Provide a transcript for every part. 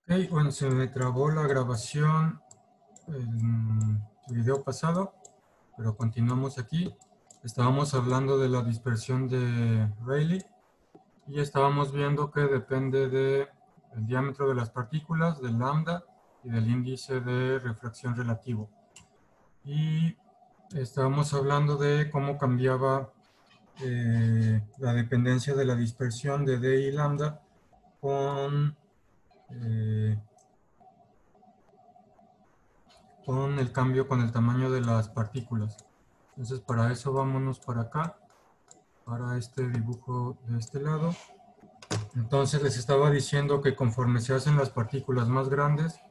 Ok, bueno, se me trabó la grabación en el video pasado, pero continuamos aquí. Estábamos hablando de la dispersión de Rayleigh y estábamos viendo que depende del diámetro de las partículas, del lambda y del índice de refracción relativo. Y estábamos hablando de cómo cambiaba la dependencia de la dispersión de D y lambda eh, con el cambio con el tamaño de las partículas. Entonces para eso vámonos para acá, para este dibujo de este lado. Entonces les estaba diciendo que conforme se hacen las partículas más grandes,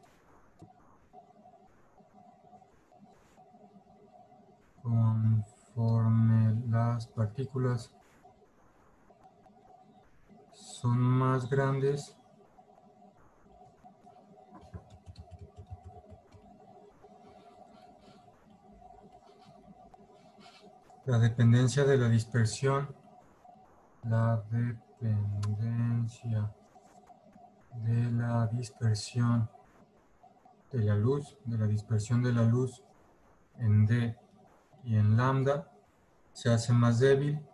conforme las partículas son más grandes, la dependencia de la dispersión, la dependencia de la dispersión de la luz, de la dispersión de la luz en D y en lambda, se hace más débil.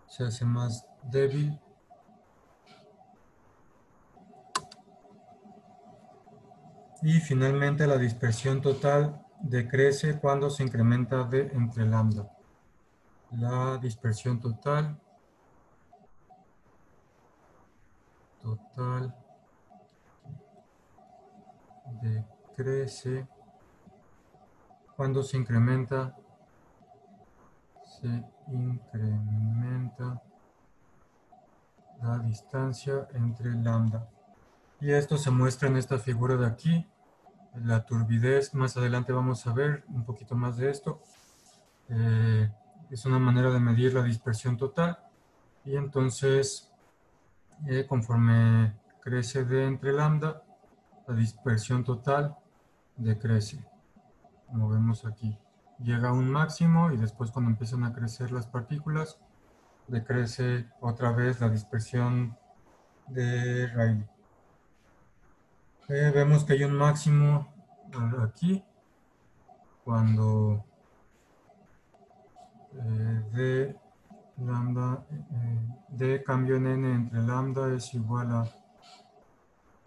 Se hace más débil y finalmente la dispersión total decrece cuando se incrementa D entre lambda. La dispersión total decrece cuando se incrementa la distancia entre lambda. Y esto se muestra en esta figura de aquí. La turbidez, más adelante vamos a ver un poquito más de esto. Es una manera de medir la dispersión total. Y entonces, conforme crece D entre lambda, la dispersión total decrece, como vemos aquí. Llega a un máximo y después cuando empiezan a crecer las partículas, decrece otra vez la dispersión de Rayleigh. Vemos que hay un máximo aquí cuando D lambda, D cambio en n entre lambda es igual a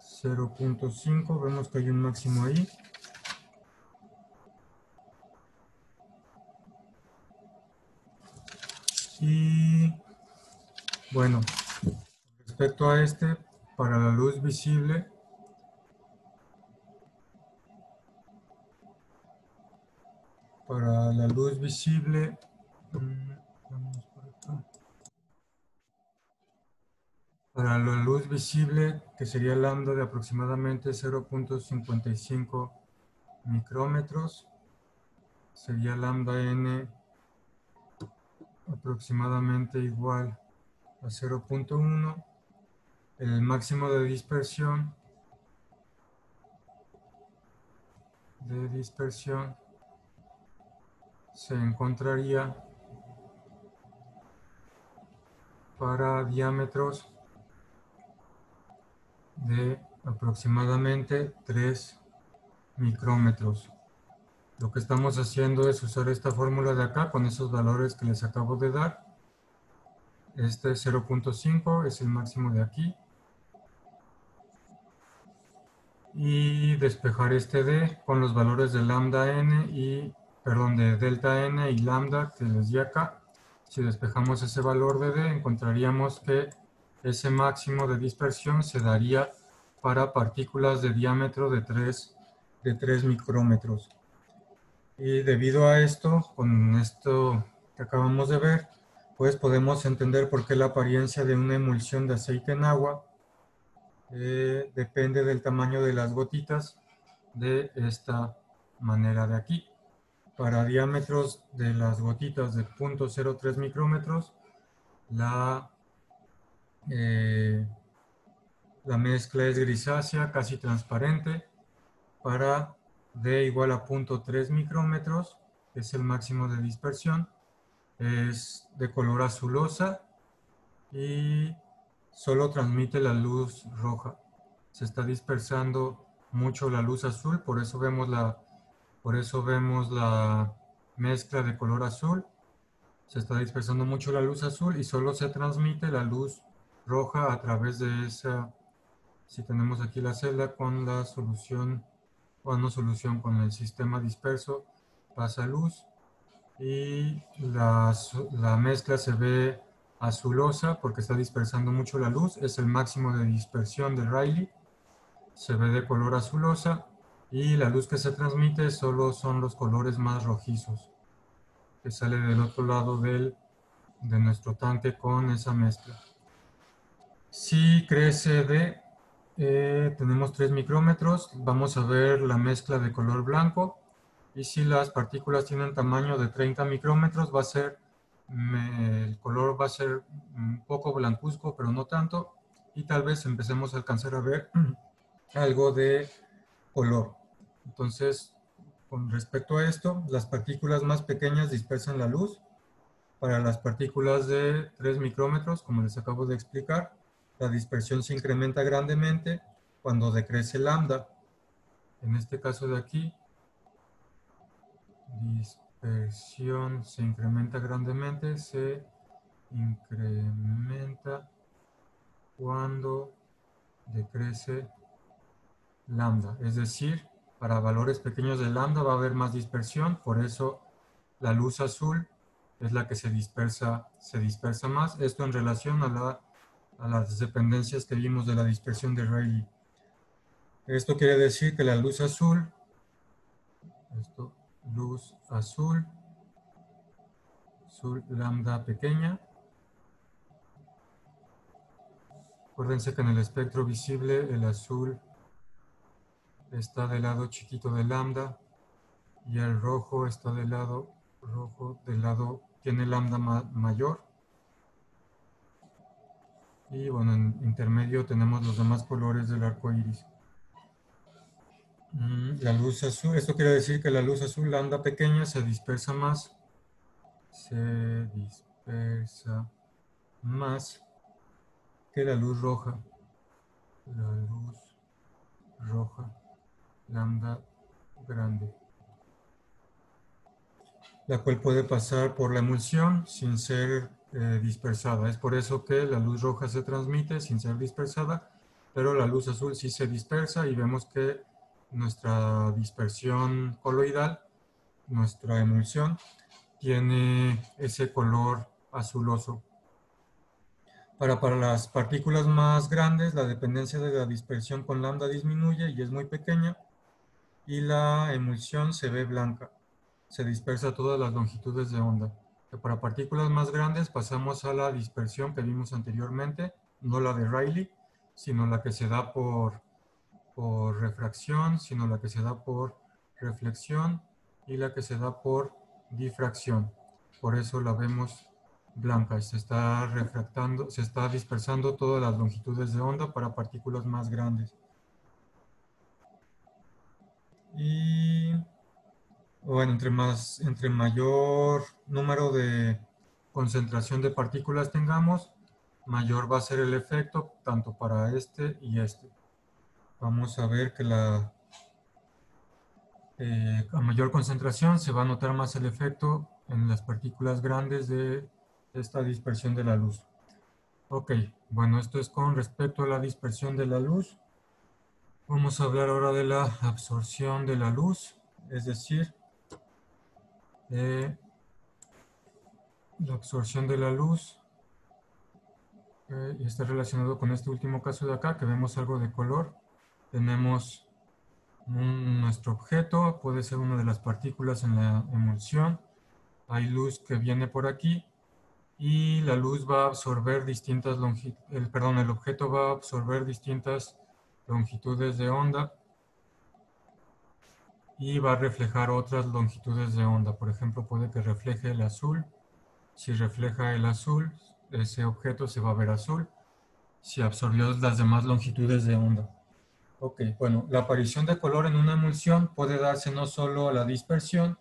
0.5, vemos que hay un máximo ahí. Y bueno, respecto a este, para la luz visible, vamos por acá. Para la luz visible, que sería lambda de aproximadamente 0.55 micrómetros, sería lambda n aproximadamente igual a 0.1. El máximo de dispersión se encontraría para diámetros de aproximadamente 3 micrómetros. Lo que estamos haciendo es usar esta fórmula de acá con esos valores que les acabo de dar. Este 0.5 es el máximo de aquí. Y despejar este D con los valores de lambda n y, perdón, de delta n y lambda que les di acá. Si despejamos ese valor de D, encontraríamos que ese máximo de dispersión se daría para partículas de diámetro de 3 micrómetros. Y debido a esto, con esto que acabamos de ver, pues podemos entender por qué la apariencia de una emulsión de aceite en agua depende del tamaño de las gotitas de esta manera de aquí. Para diámetros de las gotitas de 0.03 micrómetros, la mezcla es grisácea, casi transparente. Para D igual a 0.3 micrómetros, que es el máximo de dispersión, es de color azulosa y solo transmite la luz roja. Se está dispersando mucho la luz azul, por eso vemos la mezcla de color azul. Se está dispersando mucho la luz azul y solo se transmite la luz roja a través de esa. Si tenemos aquí la celda con la solución, o no solución, con el sistema disperso, pasa luz y la mezcla se ve azulosa porque está dispersando mucho la luz. Es el máximo de dispersión de Rayleigh. Se ve de color azulosa y la luz que se transmite solo son los colores más rojizos que sale del otro lado de nuestro tanque con esa mezcla. Si crece tenemos 3 micrómetros, vamos a ver la mezcla de color blanco, y si las partículas tienen tamaño de 30 micrómetros, el color va a ser un poco blancuzco, pero no tanto, y tal vez empecemos a alcanzar a ver algo de color. Entonces, con respecto a esto, las partículas más pequeñas dispersan la luz. Para las partículas de 3 micrómetros, como les acabo de explicar, la dispersión se incrementa grandemente cuando decrece lambda. En este caso de aquí, dispersión se incrementa grandemente, se incrementa cuando decrece lambda. Es decir, para valores pequeños de lambda va a haber más dispersión, por eso la luz azul es la que se dispersa más. Esto en relación a las dependencias que vimos de la dispersión de Rayleigh. Esto quiere decir que la luz azul, luz azul lambda pequeña. Acuérdense que en el espectro visible el azul está del lado chiquito de lambda y el rojo está del lado tiene lambda mayor. Y bueno, en intermedio tenemos los demás colores del arco iris. La luz azul, esto quiere decir que la luz azul lambda pequeña se dispersa más. Se dispersa más que la luz roja. La luz roja lambda grande, la cual puede pasar por la emulsión sin ser dispersada. Es por eso que la luz roja se transmite sin ser dispersada, pero la luz azul sí se dispersa y vemos que nuestra dispersión coloidal, nuestra emulsión, tiene ese color azuloso. Para las partículas más grandes, la dependencia de la dispersión con lambda disminuye y es muy pequeña, y la emulsión se ve blanca. Se dispersa a todas las longitudes de onda. Para partículas más grandes pasamos a la dispersión que vimos anteriormente, no la de Rayleigh, sino la que se da por refracción, sino la que se da por reflexión y la que se da por difracción. Por eso la vemos blanca. Se está refractando, se está dispersando todas las longitudes de onda para partículas más grandes. Y bueno, entre mayor número de concentración de partículas tengamos, mayor va a ser el efecto tanto para este y este. Vamos a ver que a mayor concentración se va a notar más el efecto en las partículas grandes de esta dispersión de la luz. Ok, bueno, esto es con respecto a la dispersión de la luz. Vamos a hablar ahora de la absorción de la luz, es decir, la absorción de la luz y está relacionado con este último caso de acá, que vemos algo de color. Tenemos nuestro objeto, puede ser una de las partículas en la emulsión. Hay luz que viene por aquí y la luz va a absorber distintas el objeto va a absorber distintas longitudes de onda y va a reflejar otras longitudes de onda. Por ejemplo, puede que refleje el azul. Si refleja el azul, ese objeto se va a ver azul. Si absorbió las demás longitudes de onda. Ok, bueno, la aparición de color en una emulsión puede darse no solo a la dispersión,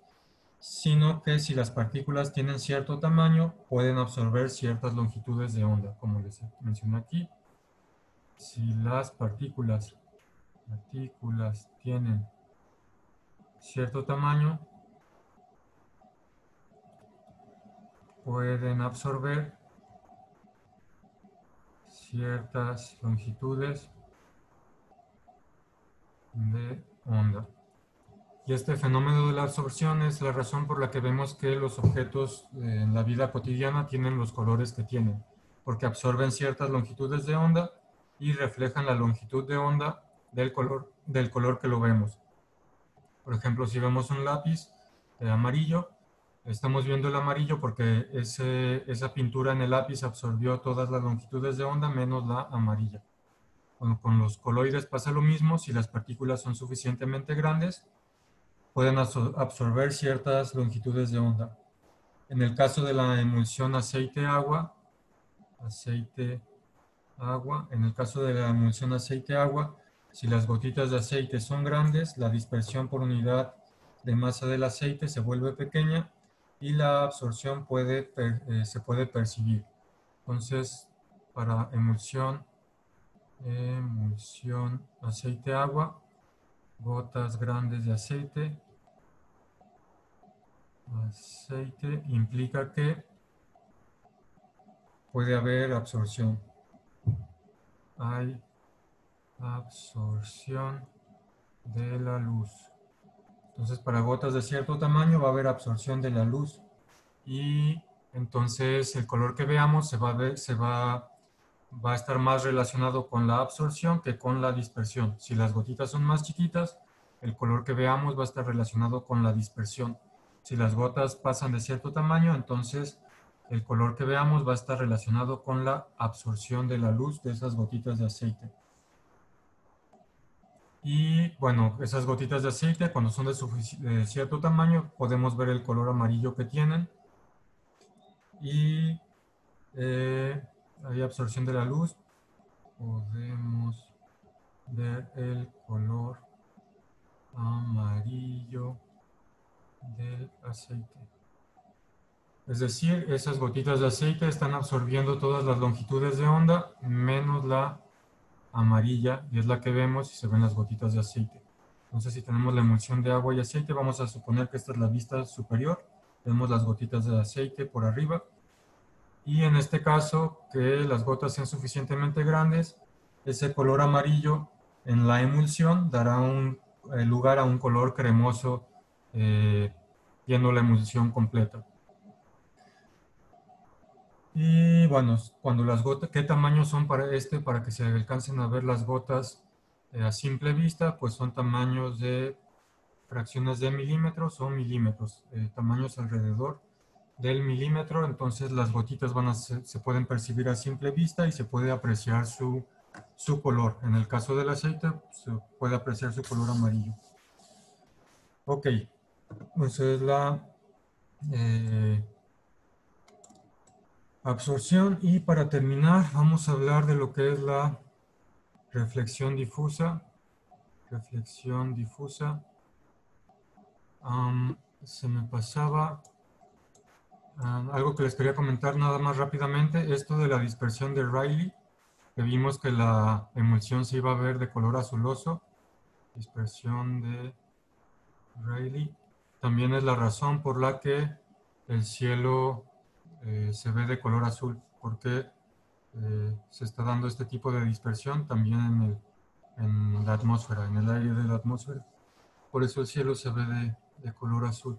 sino que si las partículas tienen cierto tamaño, pueden absorber ciertas longitudes de onda, como les mencioné aquí. Si las partículas tienen cierto tamaño, pueden absorber ciertas longitudes de onda. Y este fenómeno de la absorción es la razón por la que vemos que los objetos en la vida cotidiana tienen los colores que tienen, porque absorben ciertas longitudes de onda y reflejan la longitud de onda del color que lo vemos. Por ejemplo, si vemos un lápiz amarillo, estamos viendo el amarillo porque esa pintura en el lápiz absorbió todas las longitudes de onda menos la amarilla. Bueno, con los coloides pasa lo mismo. Si las partículas son suficientemente grandes, pueden absorber ciertas longitudes de onda. En el caso de la emulsión aceite-agua, en el caso de la emulsión aceite-agua, si las gotitas de aceite son grandes, la dispersión por unidad de masa del aceite se vuelve pequeña y la absorción se puede percibir. Entonces, para emulsión aceite-agua, gotas grandes de aceite implica que puede haber absorción. Hay absorción de la luz. Entonces, para gotas de cierto tamaño va a haber absorción de la luz y entonces el color que veamos va a estar más relacionado con la absorción que con la dispersión. Si las gotitas son más chiquitas, el color que veamos va a estar relacionado con la dispersión. Si las gotas pasan de cierto tamaño, entonces el color que veamos va a estar relacionado con la absorción de la luz de esas gotitas de aceite. Y bueno, esas gotitas de aceite, cuando son de cierto tamaño, podemos ver el color amarillo que tienen. Y hay absorción de la luz. Podemos ver el color amarillo del aceite. Es decir, esas gotitas de aceite están absorbiendo todas las longitudes de onda, menos la amarilla, y es la que vemos si se ven las gotitas de aceite. Entonces, si tenemos la emulsión de agua y aceite, vamos a suponer que esta es la vista superior. Vemos las gotitas de aceite por arriba. Y en este caso, que las gotas sean suficientemente grandes, ese color amarillo en la emulsión dará lugar a un color cremoso viendo la emulsión completa. Y bueno, cuando las gotas, ¿qué tamaño son para que se alcancen a ver las gotas a simple vista? Pues son tamaños de fracciones de milímetros o milímetros, tamaños alrededor del milímetro. Entonces las gotitas se pueden percibir a simple vista y se puede apreciar su color. En el caso del aceite se puede apreciar su color amarillo. Ok, entonces la absorción, y para terminar vamos a hablar de lo que es la reflexión difusa. Reflexión difusa. Se me pasaba algo que les quería comentar nada más rápidamente, esto de la dispersión de Rayleigh, que vimos que la emulsión se iba a ver de color azuloso. Dispersión de Rayleigh también es la razón por la que el cielo se ve de color azul, porque se está dando este tipo de dispersión también en la atmósfera, en el aire de la atmósfera. Por eso el cielo se ve de color azul.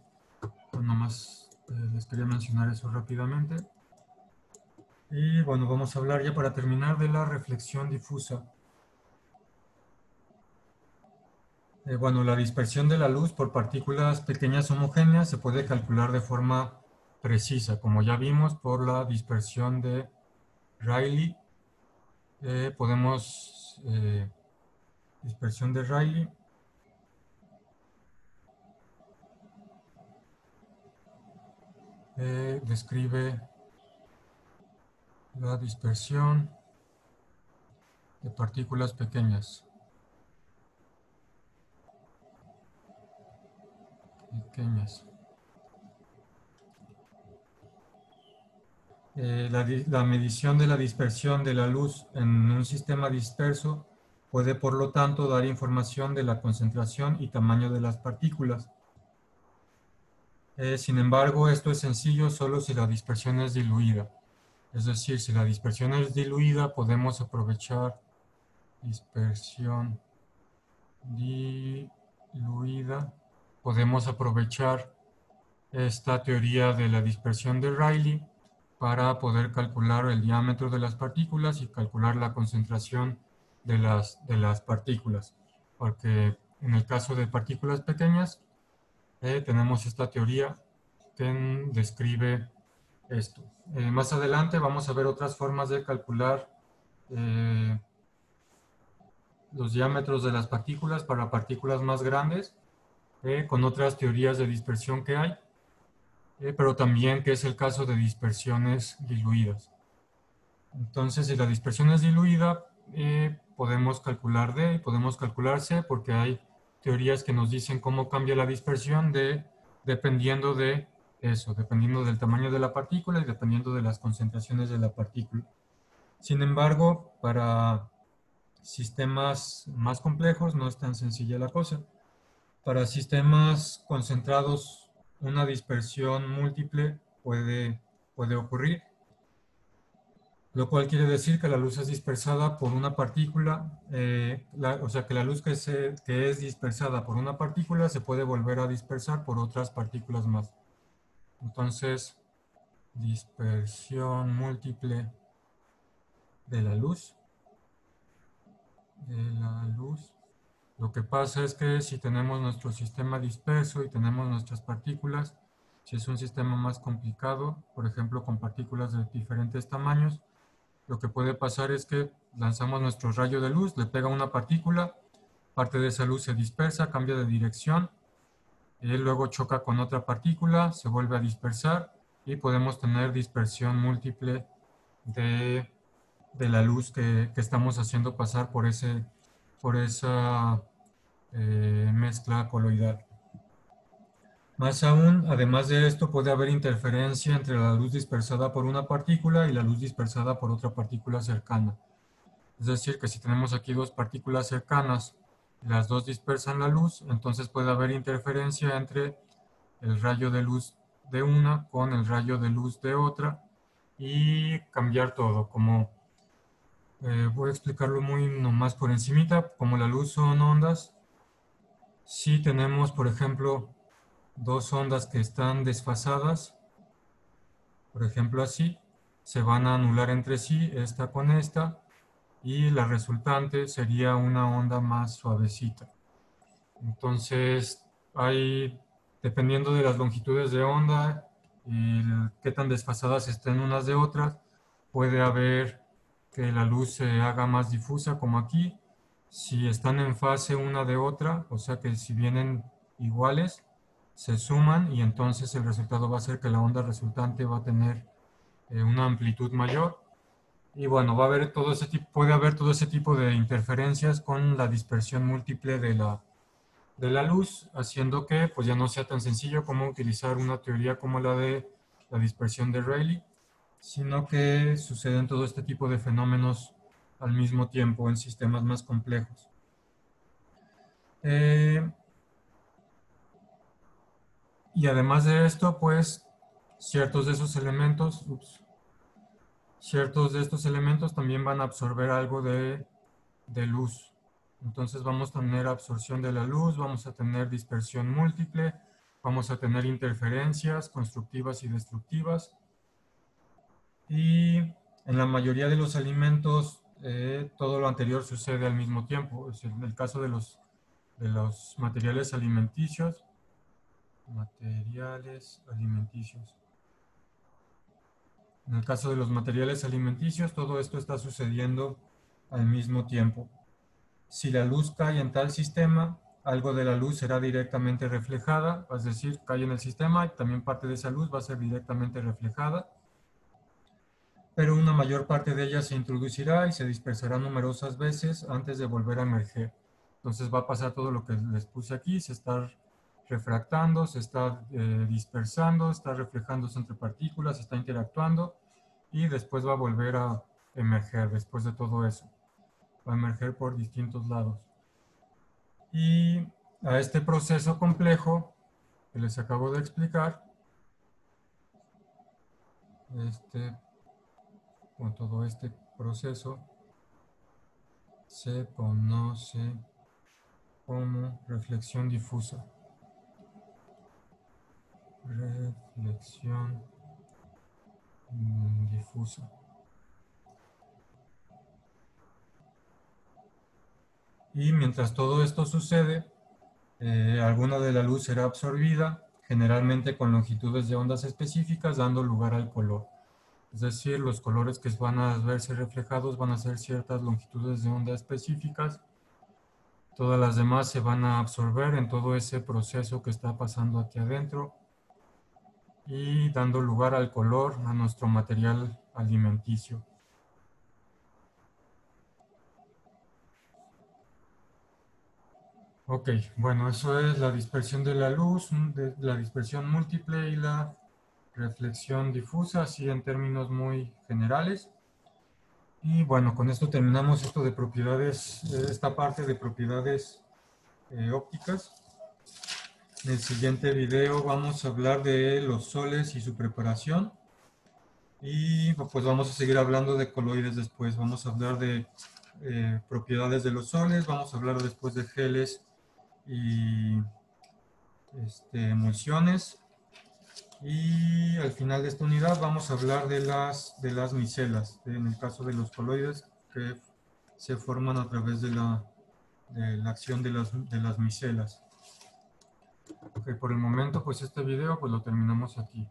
Nada más les quería mencionar eso rápidamente. Y bueno, vamos a hablar ya para terminar de la reflexión difusa. Bueno, la dispersión de la luz por partículas pequeñas homogéneas se puede calcular de forma precisa, como ya vimos por la dispersión de Rayleigh. Dispersión de Rayleigh. Describe la dispersión de partículas pequeñas. La medición de la dispersión de la luz en un sistema disperso puede, por lo tanto, dar información de la concentración y tamaño de las partículas. Sin embargo, esto es sencillo solo si la dispersión es diluida. Es decir, si la dispersión es diluida, podemos aprovechar dispersión diluida. Podemos aprovechar esta teoría de la dispersión de Rayleigh para poder calcular el diámetro de las partículas y calcular la concentración de las partículas. Porque en el caso de partículas pequeñas, tenemos esta teoría que describe esto. Más adelante vamos a ver otras formas de calcular los diámetros de las partículas para partículas más grandes, con otras teorías de dispersión que hay, pero también que es el caso de dispersiones diluidas. Entonces, si la dispersión es diluida, podemos calcular D y podemos calcular C, porque hay teorías que nos dicen cómo cambia la dispersión dependiendo de eso, dependiendo del tamaño de la partícula y dependiendo de las concentraciones de la partícula. Sin embargo, para sistemas más complejos no es tan sencilla la cosa. Para sistemas concentrados, una dispersión múltiple puede ocurrir, lo cual quiere decir que la luz es dispersada por una partícula, o sea que la luz que es dispersada por una partícula se puede volver a dispersar por otras partículas más. Entonces, dispersión múltiple de la luz. Lo que pasa es que si tenemos nuestro sistema disperso y tenemos nuestras partículas, si es un sistema más complicado, por ejemplo con partículas de diferentes tamaños, lo que puede pasar es que lanzamos nuestro rayo de luz, le pega una partícula, parte de esa luz se dispersa, cambia de dirección, y luego choca con otra partícula, se vuelve a dispersar y podemos tener dispersión múltiple de la luz que estamos haciendo pasar por esa mezcla coloidal. Más aún, además de esto, puede haber interferencia entre la luz dispersada por una partícula y la luz dispersada por otra partícula cercana. Es decir, que si tenemos aquí dos partículas cercanas y las dos dispersan la luz, entonces puede haber interferencia entre el rayo de luz de una con el rayo de luz de otra y cambiar todo, como voy a explicarlo muy nomás por encimita, como la luz son ondas. Si tenemos, por ejemplo, dos ondas que están desfasadas, por ejemplo así, se van a anular entre sí, esta con esta, y la resultante sería una onda más suavecita. Entonces, dependiendo de las longitudes de onda y qué tan desfasadas estén unas de otras, puede haber que la luz se haga más difusa, como aquí. Si están en fase una de otra, o sea que si vienen iguales, se suman y entonces el resultado va a ser que la onda resultante va a tener una amplitud mayor. Y bueno, puede haber todo ese tipo de interferencias con la dispersión múltiple de la luz, haciendo que pues ya no sea tan sencillo como utilizar una teoría como la de la dispersión de Rayleigh, sino que suceden todo este tipo de fenómenos al mismo tiempo en sistemas más complejos. Y además de esto, pues ciertos de estos elementos también van a absorber algo de luz. Entonces vamos a tener absorción de la luz, vamos a tener dispersión múltiple, vamos a tener interferencias constructivas y destructivas. Y en la mayoría de los alimentos, todo lo anterior sucede al mismo tiempo. En el caso de los materiales alimenticios, En el caso de los materiales alimenticios, todo esto está sucediendo al mismo tiempo. Si la luz cae en tal sistema, algo de la luz será directamente reflejada, es decir, cae en el sistema y también parte de esa luz va a ser directamente reflejada, pero una mayor parte de ella se introducirá y se dispersará numerosas veces antes de volver a emerger. Entonces va a pasar todo lo que les puse aquí, se está refractando, se está dispersando, está reflejándose entre partículas, está interactuando y después va a volver a emerger después de todo eso. Va a emerger por distintos lados. Y a este proceso complejo que les acabo de explicar, con todo este proceso, se conoce como reflexión difusa. Reflexión difusa. Y mientras todo esto sucede, alguna de la luz será absorbida, generalmente con longitudes de ondas específicas, dando lugar al color. Es decir, los colores que van a verse reflejados van a ser ciertas longitudes de onda específicas. Todas las demás se van a absorber en todo ese proceso que está pasando aquí adentro y dando lugar al color, a nuestro material alimenticio. Ok, bueno, eso es la dispersión de la luz, la dispersión múltiple y la reflexión difusa, así en términos muy generales. Y bueno, con esto terminamos esto de propiedades, esta parte de propiedades ópticas. En el siguiente video vamos a hablar de los soles y su preparación. Y pues vamos a seguir hablando de coloides después. Vamos a hablar de propiedades de los soles, vamos a hablar después de geles y emulsiones. Y al final de esta unidad vamos a hablar de las micelas, en el caso de los coloides que se forman a través de la acción de las micelas. Ok, por el momento pues este video pues lo terminamos aquí.